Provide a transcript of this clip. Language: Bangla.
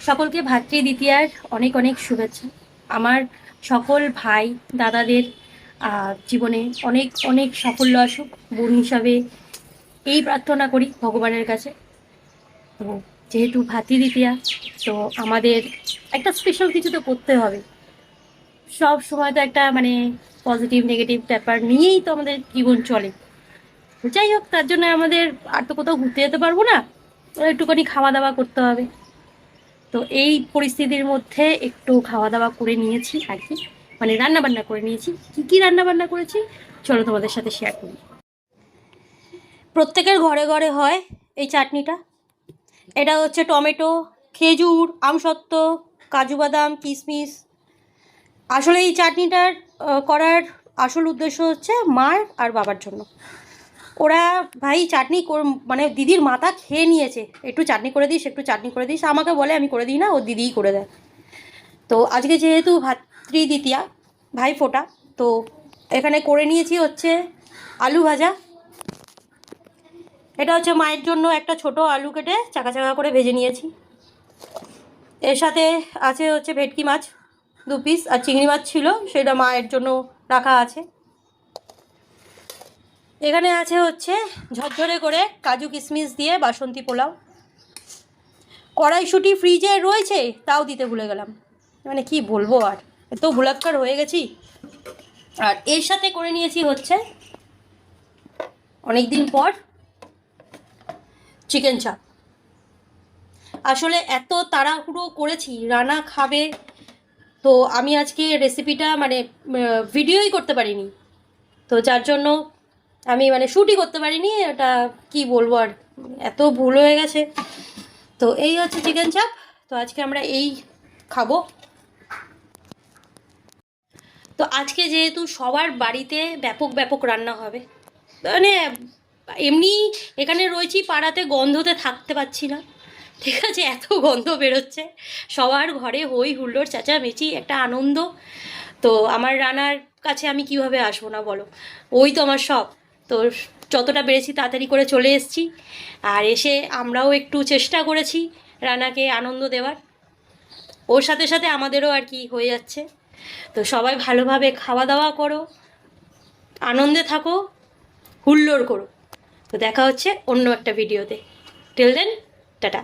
সকলকে ভাতৃদ্বিতীয়ার অনেক অনেক শুভেচ্ছা। আমার সকল ভাই দাদাদের জীবনে অনেক অনেক সাফল্য আসুক, বোন হিসাবে এই প্রার্থনা করি ভগবানের কাছে। তো যেহেতু ভাতৃদ্বিতীয়া, তো আমাদের একটা স্পেশাল কিছু তো করতে হবে। সব সময় তো একটা পজিটিভ নেগেটিভ ব্যাপার নিয়েই তো আমাদের জীবন চলে। যাই হোক, তার জন্য আমাদের আর তো কোথাও ঘুরতে যেতে পারবো না, একটুখানি খাওয়া দাওয়া করতে হবে। তো এই পরিস্থিতির মধ্যে একটু খাওয়া দাওয়া করে নিয়েছি আর কি, রান্না বান্না করে নিয়েছি। কি কি রান্না বান্না করেছি চলো তোমাদের সাথে শেয়ার করি। প্রত্যেকের ঘরে ঘরে হয় এই চাটনিটা। এটা হচ্ছে টমেটো, খেজুর, আমসত্ত্ব, কাজু বাদাম, কিশমিশ। আসলে এই চাটনিটার করার আসল উদ্দেশ্য হচ্ছে মার আর বাবার জন্য। ওরা ভাই চাটনি দিদির মাথা খেয়ে নিয়েছে, একটু চাটনি করে দিস, একটু চাটনি করে দিস। আমাকে বলে, আমি করে দিই না, ও দিদিই করে দেয়। তো আজকে যেহেতু ভাতৃদ্বিতীয়া, ভাই ফোঁটা, তো এখানে করে নিয়েছি হচ্ছে আলু ভাজা। এটা হচ্ছে মায়ের জন্য একটা ছোট আলু কেটে চাকা চাকা করে ভেজে নিয়েছি। এর সাথে আছে হচ্ছে ভেটকি মাছ 2 পিস, আর চিংড়ি মাছ ছিল, সেটা মায়ের জন্য রাখা আছে। এখানে আছে হচ্ছে ঝরঝরে করে কাজু কিশমিশ দিয়ে বাসন্তী পোলাও। কড়াইশুঁটি ফ্রিজে রয়েছে, তাও দিতে ভুলে গেলাম। কি বলবো, আর এত ভুলাক্কার হয়ে গেছি। আর এর সাথে করে নিয়েছি হচ্ছে অনেক দিন পর চিকেন চাপ। আসলে এত তাড়াহুড়ো করেছি, রানা খাবে, তো আমি আজকে রেসিপিটা ভিডিওই করতে পারিনি। তো যার জন্য আমি শ্যুটই করতে পারিনি। এটা কি বলবো, আর এত ভুল হয়ে গেছে। তো এই হচ্ছে চিকেন চাপ। তো আজকে আমরা এই খাবো। তো আজকে যেহেতু সবার বাড়িতে ব্যাপক ব্যাপক রান্না হবে, এমনি এখানে রয়েছি পাড়াতে, গন্ধতে থাকতে পারছি না, ঠিক আছে? এত গন্ধ বেরোচ্ছে, সবার ঘরে হই হুল্লোড় চেঁচামেচি, একটা আনন্দ। তো আমার রানার কাছে আমি কিভাবে আসবো না বলো? ওই তো আমার সব। তো যতটা পেরেছি তাড়াতাড়ি করে চলে এসেছি, আর এসে আমরাও একটু চেষ্টা করেছি রানাকে আনন্দ দেওয়ার। ওর সাথে সাথে আমাদেরও আর কি হয়ে যাচ্ছে। তো সবাই ভালোভাবে খাওয়া দাওয়া করো, আনন্দে থাকো, হুল্লোড় করো। তো দেখা হচ্ছে অন্য একটা ভিডিওতে। Till then, tata.